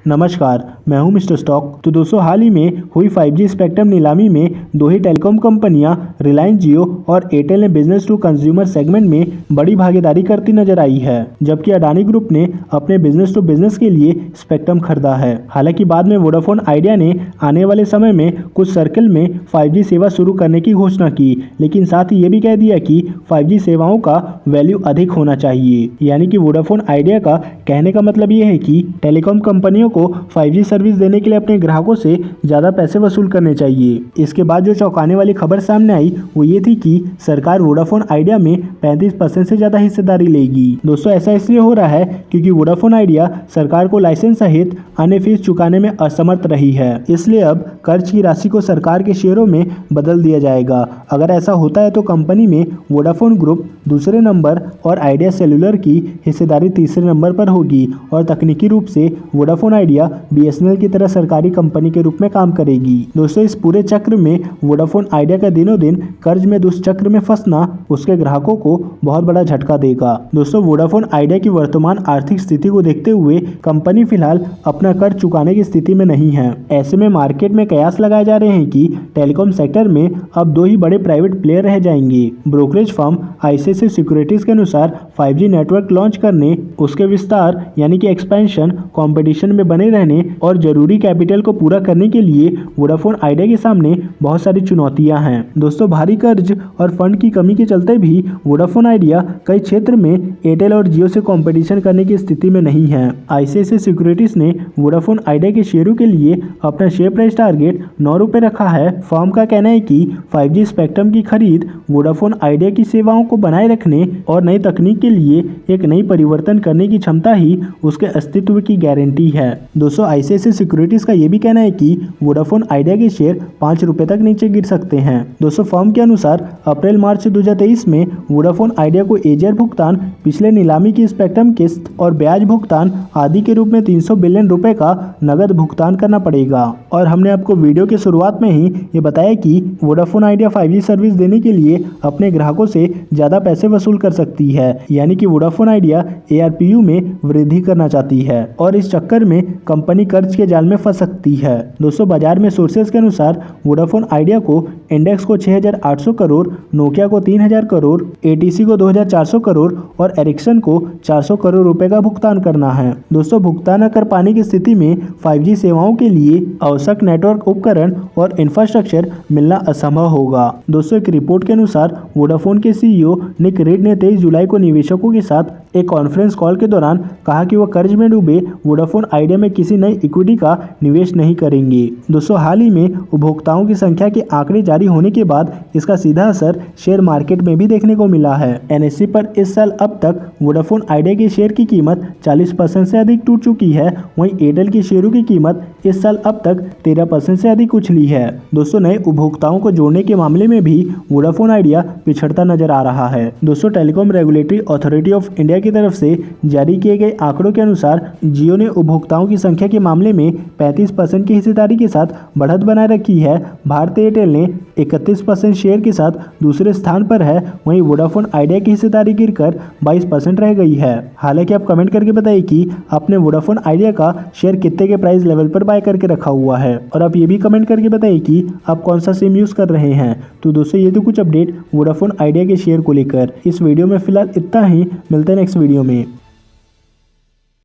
नमस्कार, मैं हूं मिस्टर स्टॉक। तो दोस्तों, हाल ही में हुई 5G स्पेक्ट्रम नीलामी में दो ही टेलीकॉम कंपनियां रिलायंस जियो और एयरटेल ने बिजनेस टू कंज्यूमर सेगमेंट में बड़ी भागीदारी करती नजर आई है, जबकि अडानी ग्रुप ने अपने बिजनेस टू बिजनेस के लिए स्पेक्ट्रम खरीदा है। हालांकि बाद में वोडाफोन आइडिया ने आने वाले समय में कुछ सर्कल में 5G सेवा शुरू करने की घोषणा की, लेकिन साथ ही ये भी कह दिया कि 5G सेवाओं का वैल्यू अधिक होना चाहिए। यानी कि वोडाफोन आइडिया का कहने का मतलब ये है कि टेलीकॉम कंपनियों को 5G सर्विस देने के लिए अपने ग्राहकों से ज़्यादा पैसे वसूल करने चाहिए। इसके बाद जो चौंकाने वाली खबर सामने आई वो ये थी कि सरकार वोडाफोन आइडिया में 35% से ज़्यादा हिस्सेदारी लेगी। दोस्तों, ऐसा इसलिए हो रहा है क्योंकि वोडाफोन आइडिया सरकार को लाइसेंस सहित अन्य फीस चुकाने में असमर्थ रही है, इसलिए अब कर्ज की राशि को सरकार के शेयरों में बदल दिया जाएगा। अगर ऐसा होता है तो कंपनी में वोडाफोन ग्रुप दूसरे नंबर और आइडिया सेल्युलर की हिस्सेदारी तीसरे नंबर पर होगी और तकनीकी रूप से वोडाफोन आइडिया BSNL की तरह सरकारी कंपनी के रूप में काम करेगी। दोस्तों, इस पूरे चक्र में वोडाफोन आइडिया का दिनों दिन कर्ज में दुष्चक्र में फंसना उसके ग्राहकों को बहुत बड़ा झटका देगा। दोस्तों, वोडाफोन आइडिया की वर्तमान आर्थिक स्थिति को देखते हुए कंपनी फिलहाल अपना कर्ज चुकाने की स्थिति में नहीं है। ऐसे में मार्केट में कयास लगाए जा रहे हैं कि टेलीकॉम सेक्टर में अब दो ही बड़े प्राइवेट प्लेयर रह जाएंगे। ब्रोकरेज फर्म ICICI सिक्योरिटीज के अनुसार 5G नेटवर्क लॉन्च करने, उसके विस्तार यानी कि एक्सपेंशन, कंपटीशन में बने रहने और जरूरी कैपिटल को पूरा करने के लिए वोडाफोन आइडिया के सामने बहुत सारी चुनौतियां हैं। दोस्तों, भारी कर्ज और फंड की कमी के चलते भी वोडाफोन आइडिया कई क्षेत्र में एयरटेल और जियो से कंपटीशन करने की स्थिति में नहीं है। ICICI सिक्योरिटीज ने वोडाफोन आइडिया के शेयरों के लिए अपना शेयर प्राइस टारगेट 9 रुपये रखा है। फर्म का कहना है कि 5G स्पेक्ट्रम की खरीद वोडाफोन आइडिया की सेवाओं को बनाए रखने और नई तकनीक के लिए एक नई परिवर्तन करने की क्षमता ही उसके अस्तित्व की गारंटी है। दोस्तों, ICICI सिक्योरिटीज का यह भी कहना है कि वोडाफोन आइडिया के शेयर 5 रुपए तक नीचे गिर सकते हैं। दोस्तों, फर्म के अनुसार अप्रैल मार्च 2023 में वोडाफोन आइडिया को एजियर भुगतान, पिछले नीलामी की स्पेक्ट्रम किस्त और ब्याज भुगतान आदि के रूप में 300 बिलियन रुपए का नगद भुगतान करना पड़ेगा। और हमने आपको वीडियो के शुरुआत में ही ये बताया कि वोडाफोन आइडिया 5G सर्विस देने के लिए अपने ग्राहकों से ज्यादा पैसे वसूल कर सकती है, यानी कि वोडाफोन आइडिया ARPU में वृद्धि करना चाहती है और इस चक्कर में कंपनी कर्ज के जाल में फंस सकती है। दोस्तों, बाजार में सोर्सेज के अनुसार वोडाफोन आइडिया को इंडेक्स को 6,800 करोड़, नोकिया को 3,000 करोड़, ATC को 2,400 करोड़ और एरिक्सन को 400 करोड़ रुपए का भुगतान करना है। दोस्तों, भुगतान न कर पाने की स्थिति में 5G सेवाओं के लिए आवश्यक नेटवर्क उपकरण और इंफ्रास्ट्रक्चर मिलना असंभव होगा। दोस्तों, एक रिपोर्ट के अनुसार वोडाफोन के CEO निक रीड ने 23 जुलाई को निवेशकों के साथ एक कॉन्फ्रेंस कॉल के दौरान कहा कि वह कर्ज में डूबे वोडाफोन आइडिया में किसी नई इक्विटी का निवेश नहीं करेंगे। दोस्तों, हाल ही में उपभोक्ताओं की संख्या के आंकड़े जारी होने के बाद इसका सीधा असर शेयर मार्केट में भी देखने को मिला है। NSE पर इस साल अब तक वोडाफोन आइडिया के शेयर की कीमत 40% से अधिक टूट चुकी है। वहीं एयरटेल की शेयरों की कीमत इस साल अब तक 13% से अधिक उछली है। दोस्तों, नए उपभोक्ताओं को जोड़ने के मामले में भी वोडाफोन आइडिया पिछड़ता नजर आ रहा है। दोस्तों, telecom regulatory authority of India की तरफ से जारी किए गए आंकड़ों के अनुसार जियो ने उपभोक्ताओं की संख्या के मामले में 35% की हिस्सेदारी के साथ बढ़त बनाए रखी है। भारतीय एयरटेल ने 31% शेयर के साथ दूसरे स्थान पर है। वहीं वोडाफोन आइडिया की हिस्सेदारी गिरकर 22% रह गई है। हालांकि आप कमेंट करके बताइए कि आपने वोडाफोन आइडिया का शेयर कितने के प्राइस लेवल पर बाय करके रखा हुआ है, और आप ये भी कमेंट करके बताइए कि आप कौन सा सिम यूज कर रहे हैं। तो दोस्तों, ये तो कुछ अपडेट वोडाफोन आइडिया के शेयर को लेकर। इस वीडियो में फिलहाल इतना ही, मिलते हैं नेक्स्ट वीडियो में।